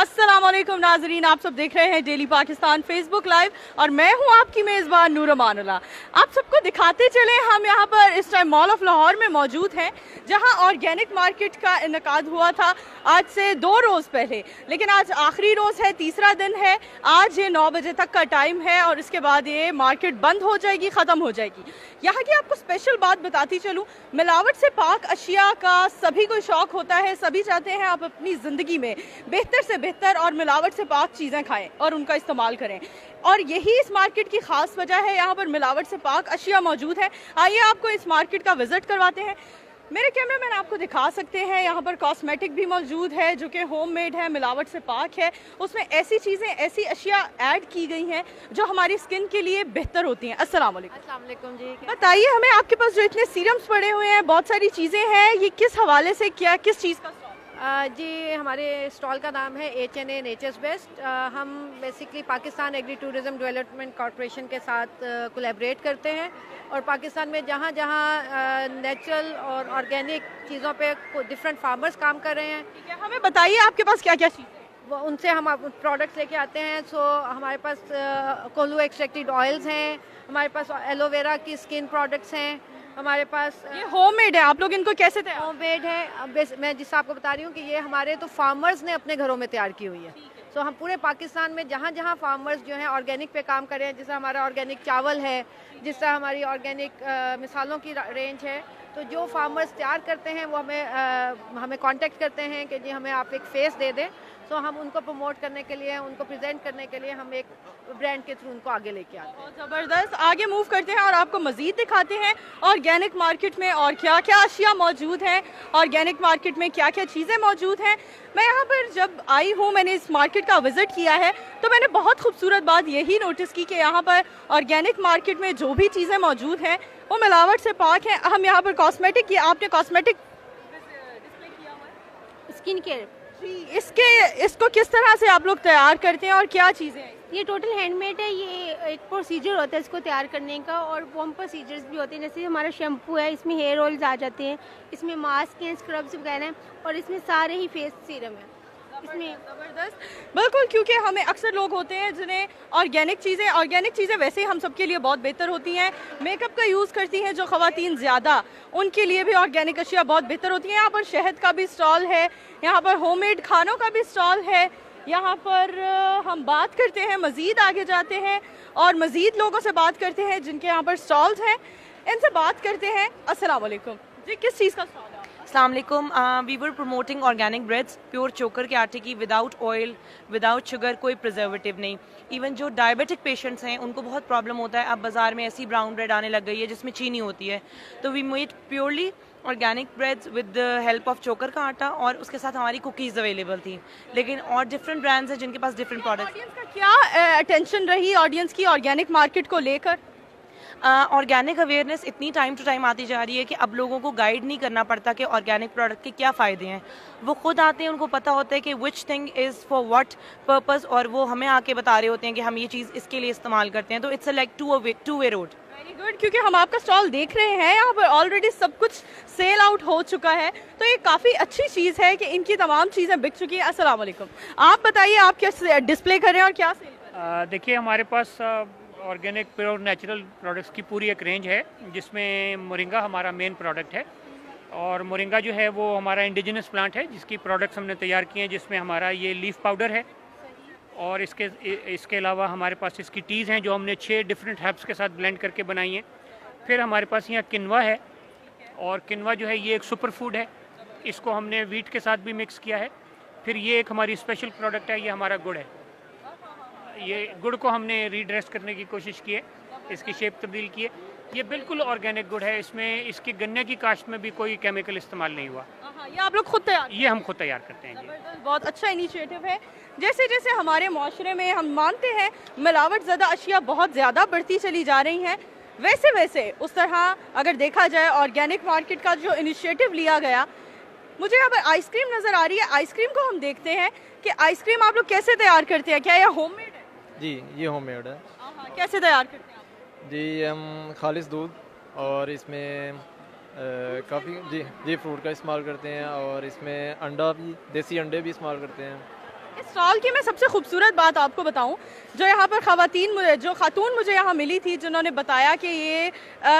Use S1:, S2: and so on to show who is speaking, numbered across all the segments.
S1: अस्सलाम वालेकुम नाजरीन, आप सब देख रहे हैं डेली पाकिस्तान फेसबुक लाइव और मैं हूं आपकी मेज़बान नूर अमानुल्लाह। आप सबको दिखाते चले, हम यहां पर इस टाइम मॉल ऑफ लाहौर में मौजूद हैं जहां ऑर्गेनिक मार्केट का इनेकाद हुआ था आज से 2 रोज़ पहले, लेकिन आज आखिरी रोज़ है, तीसरा दिन है। आज ये 9 बजे तक का टाइम है और इसके बाद ये मार्केट बंद हो जाएगी, ख़त्म हो जाएगी। यहाँ की आपको स्पेशल बात बताती चलूँ, मिलावट से पाक अशिया का सभी को शौक होता है, सभी चाहते हैं आप अपनी ज़िंदगी में बेहतर से बेहतर और मिलावट से पाक चीज़ें खाएं और उनका इस्तेमाल करें, और यही इस मार्केट की खास वजह है। यहाँ पर मिलावट से पाक अशिया मौजूद है। आइए आपको इस मार्केट का विजिट करवाते हैं। मेरे कैमरामैन आपको दिखा सकते हैं, यहाँ पर कॉस्मेटिक भी मौजूद है जो कि होममेड है, मिलावट से पाक है। उसमें ऐसी चीज़ें, ऐसी अशिया ऐड की गई हैं जो हमारी स्किन के लिए बेहतर होती हैं। अस्सलाम वालेकुम
S2: जी।
S1: बताइए हमें, आपके पास जो इतने सीरम्स पड़े हुए हैं, बहुत सारी चीज़ें हैं, ये किस हवाले से, क्या किस चीज़ का
S2: जी, हमारे स्टॉल का नाम है HNA नेचर्स बेस्ट। हम basically Pakistan agri tourism development corporation के साथ कोलैबोरेट करते हैं और पाकिस्तान में जहाँ जहाँ नेचुरल और ऑर्गेनिक चीज़ों पे डिफरेंट फार्मर्स काम कर रहे हैं।
S1: ठीक है, हमें बताइए आपके पास क्या क्या चीज़ है?
S2: वो उनसे हम प्रोडक्ट्स लेके आते हैं। सो हमारे पास कोल्हू एक्सट्रैक्टेड ऑयल्स हैं, हमारे पास एलोवेरा की स्किन प्रोडक्ट्स हैं, हमारे पास
S1: ये होममेड है। आप लोग इनको कैसे तैयार?
S2: होममेड है। मैं जिससे आपको बता रही हूँ कि ये हमारे तो फार्मर्स ने अपने घरों में तैयार की हुई है। सो हम पूरे पाकिस्तान में जहाँ जहाँ फार्मर्स जो हैं ऑर्गेनिक पे काम कर रहे हैं, जैसे हमारा ऑर्गेनिक चावल है, जिस तरह हमारी ऑर्गेनिक मिसालों की रेंज है, तो जो फार्मर्स तैयार करते हैं वो हमें कांटेक्ट करते हैं कि जी हमें आप एक फेस दे दें। तो हम उनको प्रमोट करने के लिए, उनको प्रेजेंट करने के लिए हम एक ब्रांड के थ्रू उनको आगे लेके आते हैं।
S1: बहुत ज़बरदस्त। आगे मूव करते हैं और आपको मज़ीद दिखाते हैं ऑर्गेनिक मार्केट में और क्या क्या अशिया मौजूद हैं, ऑर्गेनिक मार्केट में क्या क्या चीज़ें मौजूद हैं। मैं यहाँ पर जब आई हूँ, मैंने इस मार्केट का विज़िट किया है, तो मैंने बहुत खूबसूरत बात यही नोटिस की कि यहाँ पर ऑर्गेनिक मार्केट में जो भी चीज़ें मौजूद हैं वो मिलावट से पाक हैं। हम यहाँ पर कॉस्मेटिक की, आपने कॉस्मेटिक डिस्प्ले किया हुआ है,
S2: स्किन केयर
S1: जी, इसको किस तरह से आप लोग तैयार करते हैं और क्या चीज़ें हैं?
S3: ये टोटल हैंडमेड है। ये एक प्रोसीजर होता है इसको तैयार करने का, और वो प्रोसीजर्स भी होते हैं। जैसे हमारा शैम्पू है, इसमें हेयर ऑयल्स आ जाते हैं, इसमें मास्क हैं, स्क्रब्स वगैरह हैं, और इसमें सारे ही फेस सीरम है इसमें।
S1: ज़बरदस्त। बिल्कुल, क्योंकि हमें अक्सर लोग होते हैं जिन्हें ऑर्गेनिक चीज़ें वैसे ही हम सबके लिए बहुत बेहतर होती हैं, मेकअप का यूज़ करती हैं जो ख़वातीन ज़्यादा, उनके लिए भी ऑर्गेनिक अशिया बहुत बेहतर होती हैं। यहाँ पर शहद का भी स्टॉल है, यहाँ पर होममेड खानों का भी स्टॉल है। यहाँ पर हम बात करते हैं, मज़ीद आगे जाते हैं और मज़ीद लोगों से बात करते हैं जिनके यहाँ पर स्टॉल्स हैं, इनसे बात करते हैं। अस्सलाम वालेकुम जी, किस चीज़ का स्टॉल है?
S4: अस्सलाम वालेकुम। We were promoting organic breads, pure चोकर के आटे की, विदाउट ऑयल, विदाउट शुगर, कोई प्रिजर्वेटिव नहीं। इवन जो डायबिटिक पेशेंट्स हैं उनको बहुत प्रॉब्लम होता है, अब बाज़ार में ऐसी ब्राउन ब्रेड आने लग गई है जिसमें चीनी होती है, तो we made purely organic breads with the help of चोकर का आटा, और उसके साथ हमारी कुकीज़ अवेलेबल थी। लेकिन और डिफरेंट ब्रांड्स हैं जिनके पास डिफरेंट प्रोडक्ट्स।
S1: ऑडियंस का क्या अटेंशन रही ऑडियंस की ऑर्गेनिक मार्केट को लेकर?
S4: ऑर्गेनिक अवेयरनेस इतनी टाइम टू टाइम आती जा रही है कि अब लोगों को गाइड नहीं करना पड़ता कि ऑर्गेनिक प्रोडक्ट के क्या फ़ायदे हैं। वो खुद आते हैं, उनको पता होता है कि which thing is for what purpose, और वो हमें आके बता रहे होते हैं कि हम ये चीज़ इसके लिए इस्तेमाल करते हैं। तो it's like two way road.
S1: Very good, क्योंकि हम आपका स्टॉल देख रहे हैं, यहाँ पर ऑलरेडी सब कुछ सेल आउट हो चुका है, तो ये काफ़ी अच्छी चीज़ है कि इनकी तमाम चीज़ें बिक चुकी हैं। अस्सलाम वालेकुम, आप बताइए आप क्या डिस्प्ले कर रहे हैं और क्या सेल?
S5: देखिए, हमारे पास ऑर्गेनिक प्योर नेचुरल प्रोडक्ट्स की पूरी एक रेंज है, जिसमें मोरिंगा हमारा मेन प्रोडक्ट है। और मोरिंगा जो है वो हमारा इंडिजिनस प्लांट है जिसकी प्रोडक्ट्स हमने तैयार किए हैं, जिसमें हमारा ये लीफ पाउडर है, और इसके अलावा हमारे पास इसकी टीज़ हैं जो हमने 6 डिफरेंट हर्ब्स के साथ ब्लेंड करके बनाई हैं। फिर हमारे पास यहाँ किनवा है, और किनवा जो है ये एक सुपर फूड है, इसको हमने वीट के साथ भी मिक्स किया है। फिर ये एक हमारी स्पेशल प्रोडक्ट है, ये हमारा गुड़ है। ये गुड़ को हमने रीड्रेस करने की कोशिश की है, इसकी शेप तब्दील की है। ये बिल्कुल ऑर्गेनिक गुड़ है, इसमें इसकी गन्ने की काश्त में भी कोई केमिकल इस्तेमाल नहीं हुआ।
S1: ये आप लोग खुद तैयार?
S5: ये हम खुद तैयार करते हैं जी।
S1: बहुत अच्छा इनिशिएटिव है। जैसे जैसे हमारे माशरे में हम मानते हैं मिलावट ज़्यादा अशिया बहुत ज़्यादा बढ़ती चली जा रही हैं, वैसे वैसे उस तरह अगर देखा जाए ऑर्गेनिक मार्केट का जो इनिशिएटिव लिया गया, मुझे यहाँ पर आइसक्रीम नज़र आ रही है। आइसक्रीम को हम देखते हैं कि आइसक्रीम आप लोग कैसे तैयार करते हैं, क्या यह होममेड है?
S6: जी, ये होममेड है।
S1: कैसे तैयार करते हैं आप?
S6: जी, हम खालिश दूध और इसमें काफ़ी जी फ्रूट का इस्तेमाल करते हैं, और इसमें अंडा भी, देसी अंडे भी इस्तेमाल करते हैं।
S1: इस स्टॉल की मैं सबसे खूबसूरत बात आपको बताऊं, जो यहाँ पर खातून मुझे यहाँ मिली थी, जिन्होंने बताया कि ये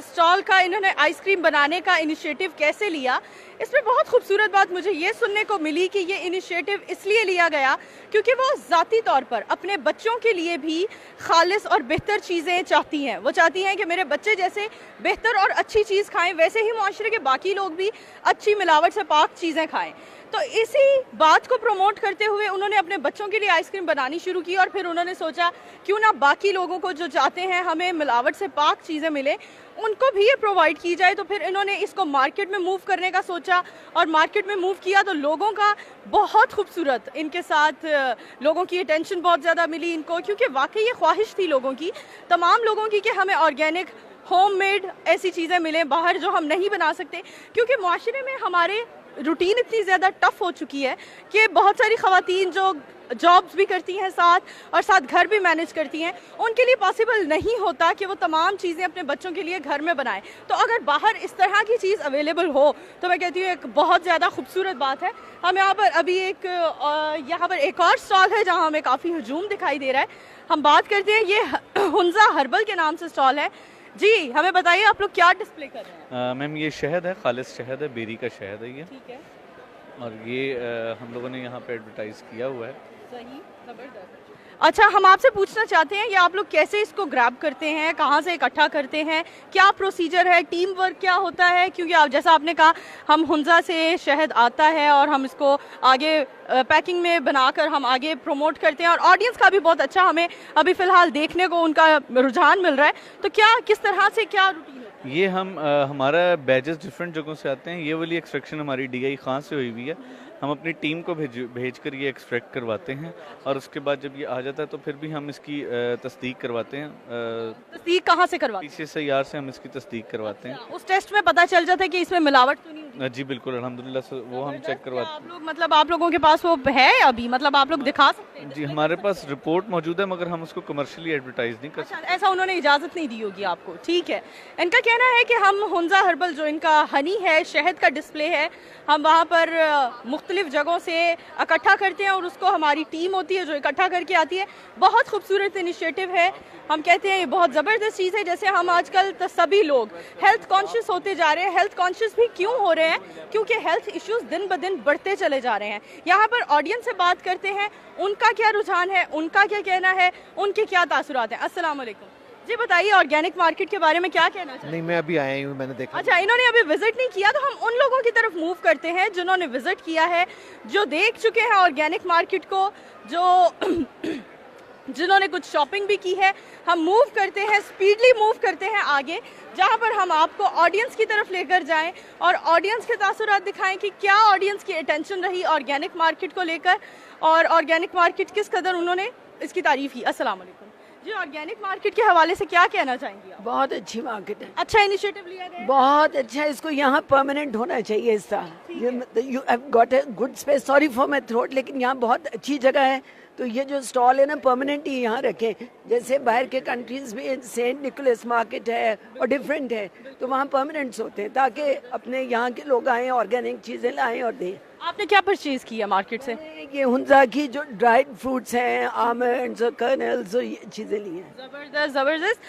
S1: स्टॉल का इन्होंने आइसक्रीम बनाने का इनिशिएटिव कैसे लिया। इसमें बहुत खूबसूरत बात मुझे ये सुनने को मिली कि ये इनिशिएटिव इसलिए लिया गया क्योंकि वो ज़ाती तौर पर अपने बच्चों के लिए भी खालिस और बेहतर चीज़ें चाहती हैं। वो चाहती हैं कि मेरे बच्चे जैसे बेहतर और अच्छी चीज़ खाएं, वैसे ही मुआशरे के बाकी लोग भी अच्छी मिलावट से पाक चीज़ें खाएं। तो इसी बात को प्रमोट करते हुए उन्होंने अपने बच्चों के लिए आइसक्रीम बनानी शुरू की और फिर उन्होंने सोचा क्यों ना बाकी लोगों को जो चाहते हैं हमें मिलावट से पाक चीज़ें मिले, उनको भी ये प्रोवाइड की जाए। तो फिर इन्होंने इसको मार्केट में मूव करने का सोचा और मार्केट में मूव किया तो लोगों का बहुत खूबसूरत इनके साथ लोगों की अटेंशन बहुत ज़्यादा मिली इनको, क्योंकि वाकई ये ख्वाहिश थी लोगों की, तमाम लोगों की, कि हमें ऑर्गेनिक होममेड ऐसी चीज़ें मिलें बाहर जो हम नहीं बना सकते। क्योंकि मुआशरे में हमारे रूटीन इतनी ज़्यादा टफ हो चुकी है कि बहुत सारी ख़वातीन जो जॉब्स भी करती हैं साथ घर भी मैनेज करती हैं, उनके लिए पॉसिबल नहीं होता कि वो तमाम चीज़ें अपने बच्चों के लिए घर में बनाएं। तो अगर बाहर इस तरह की चीज़ अवेलेबल हो तो मैं कहती हूँ एक बहुत ज़्यादा खूबसूरत बात है। हम यहाँ पर अभी यहाँ पर एक और स्टॉल है जहाँ हमें काफ़ी हजूम दिखाई दे रहा है। हम बात करते हैं, ये हुंजा हर्बल के नाम से स्टॉल है। जी हमें बताइए आप लोग क्या डिस्प्ले कर रहे हैं?
S7: मैम ये शहद है, खालिस शहद है, बेरी का शहद है ये।
S1: ठीक है,
S7: और ये हम लोगों ने यहाँ पे एडवर्टाइज किया हुआ है।
S1: सही, जबरदस्त। अच्छा, हम आपसे पूछना चाहते हैं ये आप लोग कैसे इसको ग्रैब करते हैं, कहाँ से इकट्ठा करते हैं, क्या प्रोसीजर है, टीम वर्क क्या होता है? क्योंकि आप जैसा आपने कहा हम हुंजा से शहद आता है और हम इसको आगे पैकिंग में बनाकर हम आगे प्रमोट करते हैं और ऑडियंस का भी बहुत अच्छा हमें अभी फ़िलहाल देखने को उनका रुझान मिल रहा है। तो क्या किस तरह से क्या रूटीन है?
S7: ये हमारा बैजेस डिफरेंट जगहों से आते हैं। ये वाली एक्सट्रैक्शन हमारी DI खां से हुई हुई है। हम अपनी टीम को भेज कर ये एक्सट्रैक्ट करवाते हैं और उसके बाद जब ये आ जाता है तो फिर भी हम इसकी तस्दीक करवाते हैं।
S1: तस्दीक कहाँ से करवाते हैं?
S7: PCSIR से हम इसकी तस्दीक करवाते हैं।
S1: उस टेस्ट में पता चल जाता है कि इसमें मिलावट तो नहीं होती?
S7: जी बिल्कुल, अल्हम्दुलिल्लाह से वो हम चेक करवाते हैं।
S1: आप लोग मतलब आप लोगों के पास वो है अभी, मतलब आप लोग दिखा सकते हैं?
S7: जी हमारे पास रिपोर्ट मौजूद है मगर हम उसको कमर्शियली एडवर्टाइज नहीं कर सकते।
S1: अच्छा, ऐसा उन्होंने इजाज़त नहीं दी होगी आपको? ठीक है। इनका कहना है कि हम हुंजा हर्बल जो इनका हनी है, शहद का डिस्प्ले है, हम वहाँ पर मुख्तलिफ जगहों से इकट्ठा करते हैं और उसको हमारी टीम होती है जो इकट्ठा करके आती है। बहुत खूबसूरत इनिशिएटिव है। हम कहते हैं ये बहुत ज़बरदस्त चीज़ है। जैसे हम आजकल तो सभी लोग हेल्थ कॉन्शियस होते जा रहे हैं। हेल्थ कॉन्शियस भी क्यों हो रहे हैं? क्योंकि हेल्थ इश्यूज दिन ब दिन बढ़ते चले जा रहे हैं। यहाँ पर ऑडियंस से बात करते हैं, उनका क्या रुझान है, उनका क्या कहना है, उनके क्या तासुरात हैं। अस्सलाम वालेकुम जी, बताइए ऑर्गेनिक मार्केट के बारे में क्या कहना चाहिए?
S8: नहीं, मैं अभी आया हूँ, मैंने देखा।
S1: अच्छा, इन्होंने अभी विजिट नहीं किया तो हम उन लोगों की तरफ मूव करते हैं जिन्होंने विजिट किया है, जो देख चुके हैं ऑर्गेनिक मार्केट को, जो जिन्होंने कुछ शॉपिंग भी की है। हम मूव करते हैं, स्पीडली मूव करते हैं आगे, जहां पर हम आपको ऑडियंस की तरफ लेकर जाएं और ऑडियंस के तासुरात दिखाएं कि क्या ऑडियंस की अटेंशन रही ऑर्गेनिक मार्केट को लेकर और ऑर्गेनिक मार्केट किस कदर उन्होंने इसकी तारीफ की। अस्सलाम वालेकुम जी, ऑर्गेनिक मार्केट के हवाले से क्या कहना चाहेंगी आप?
S9: बहुत अच्छी मार्केट है,
S1: अच्छा इनिशिएटिव लिया गया है?
S9: बहुत अच्छा। इसको यहाँ परमानेंट होना चाहिए इस साल। You have got a good space, sorry for my throat, लेकिन यहाँ बहुत अच्छी जगह है। तो ये जो स्टॉल है ना, परमानेंट ही यहाँ रखें। जैसे बाहर के कंट्रीज में सेंट निकोलस मार्केट है और डिफरेंट है, तो वहाँ परमानेंट्स होते हैं ताकि अपने यहाँ के लोग आएँ, ऑर्गेनिक चीज़ें लाएँ और दें।
S1: आपने क्या परचेज किया मार्केट से?
S9: ये हुंजा की जो ड्राइड फ्रूट्स हैं, आमंड्स और कर्नल्स और ये चीज़ें ली हैं।
S1: ज़बरदस्त ज़बरदस्त।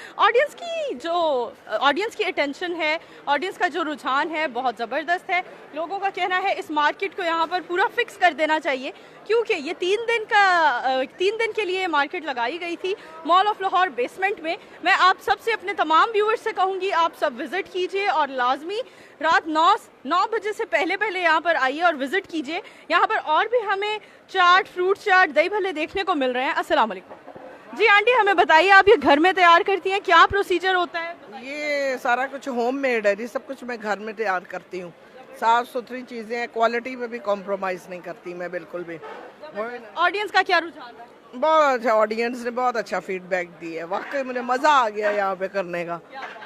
S1: ऑडियंस की अटेंशन है, ऑडियंस का जो रुझान है बहुत ज़बरदस्त है। लोगों का कहना है इस मार्केट को यहाँ पर पूरा फिक्स कर देना चाहिए, क्योंकि ये 3 दिन के लिए मार्केट लगाई गई थी मॉल ऑफ लाहौर बेसमेंट में। मैं आप सबसे, अपने तमाम व्यूअर्स से कहूँगी आप सब विज़िट कीजिए और लाजमी रात 9 बजे से पहले यहाँ पर आइए और विज़िट कीजिए। यहाँ पर और भी हमें चाट, फ्रूट चाट, दही भल्ले देखने को मिल रहे हैं। अस्सलाम वालेकुम जी, आंटी हमें बताइए आप ये घर में तैयार करती हैं, क्या प्रोसीजर होता है?
S10: ये सारा कुछ होममेड है जी, सब कुछ मैं घर में तैयार करती हूँ। साफ सुथरी चीज़ें हैं, क्वालिटी में भी कॉम्प्रोमाइज़ नहीं करती मैं बिल्कुल भी।
S1: ऑडियंस का क्या रुझान है?
S10: बहुत अच्छा, ऑडियंस ने बहुत अच्छा फीडबैक दिया है। वाकई मुझे मज़ा आ गया यहाँ पे करने का।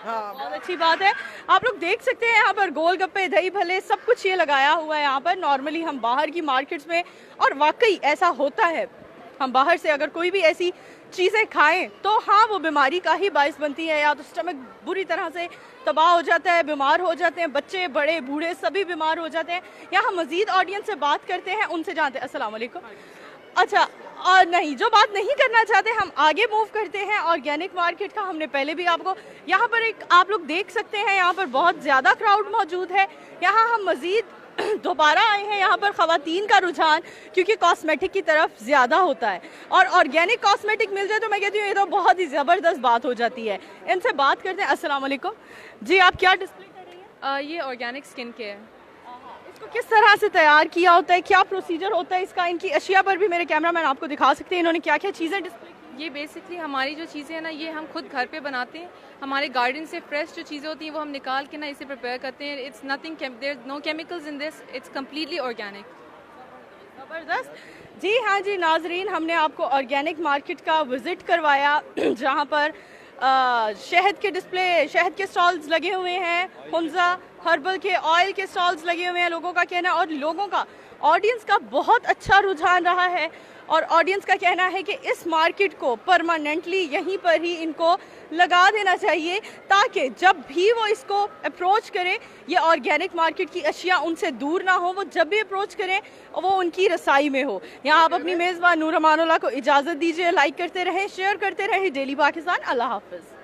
S10: हाँ,
S1: बहुत अच्छी बात है। आप लोग देख सकते हैं यहाँ पर गोलगप्पे, दही भले, सब कुछ ये लगाया हुआ है यहाँ पर। नॉर्मली हम बाहर की मार्केट्स में, और वाकई ऐसा होता है, हम बाहर से अगर कोई भी ऐसी चीज़ें खाएं तो हाँ वो बीमारी का ही बायस बनती है, या तो स्टमक बुरी तरह से तबाह हो जाता है, बीमार हो जाते हैं, बच्चे बड़े बूढ़े सभी बीमार हो जाते हैं। यहाँ मज़ीद ऑडियंस से बात करते हैं, उनसे जानते हैं। अस्सलाम वालेकुम अच्छा, और नहीं, जो बात नहीं करना चाहते हम आगे मूव करते हैं। ऑर्गेनिक मार्केट का हमने पहले भी आपको यहाँ पर एक आप लोग देख सकते हैं, यहाँ पर बहुत ज़्यादा क्राउड मौजूद है। यहाँ हम मज़ीद दोबारा आए हैं, यहाँ पर ख़वातीन का रुझान क्योंकि कॉस्मेटिक की तरफ ज़्यादा होता है और ऑर्गेनिक कॉस्मेटिक मिल जाए तो मैं कहती हूँ ये तो बहुत ही ज़बरदस्त बात हो जाती है। इनसे बात करते हैं। अस्सलाम वालेकुम जी, आप क्या डिस्प्ले कर रही हैं?
S8: ये ऑर्गेनिक स्किन केयर।
S1: इसको किस तरह से तैयार किया होता है, क्या प्रोसीजर होता है इसका? इनकी अशिया पर भी मेरे कैमरामैन आपको दिखा सकते हैं इन्होंने क्या क्या चीज़ें डिस्प्ले की।
S8: ये बेसिकली हमारी जो चीज़ें हैं ना, ये हम खुद घर पे बनाते हैं। हमारे गार्डन से फ्रेश जो चीज़ें होती हैं वो हम निकाल के ना इसे प्रिपेयर करते हैं। It's nothing, there no chemicals in this, it's completely organic.
S1: ज़बरदस्त जी। हाँ जी नाजरीन, हमने आपको ऑर्गेनिक मार्केट का विज़िट करवाया जहाँ पर शहद के डिस्प्ले, शहद के स्टॉल्स लगे हुए हैं, हुमज़ा हर्बल के ऑयल के स्टॉल्स लगे हुए हैं। लोगों का कहना है और लोगों का, ऑडियंस का बहुत अच्छा रुझान रहा है और ऑडियंस का कहना है कि इस मार्केट को परमानेंटली यहीं पर ही इनको लगा देना चाहिए ताकि जब भी वो इसको अप्रोच करें, ये ऑर्गेनिक मार्केट की अशिया उनसे दूर ना हो, वो जब भी अप्रोच करें वो उनकी रसाई में हो। यहाँ आप अपनी मेज़बान नूर अमानुल्लाह को इजाज़त दीजिए। लाइक करते रहें, शेयर करते रहें डेली पाकिस्तान। अल्लाह हाफ़िज़।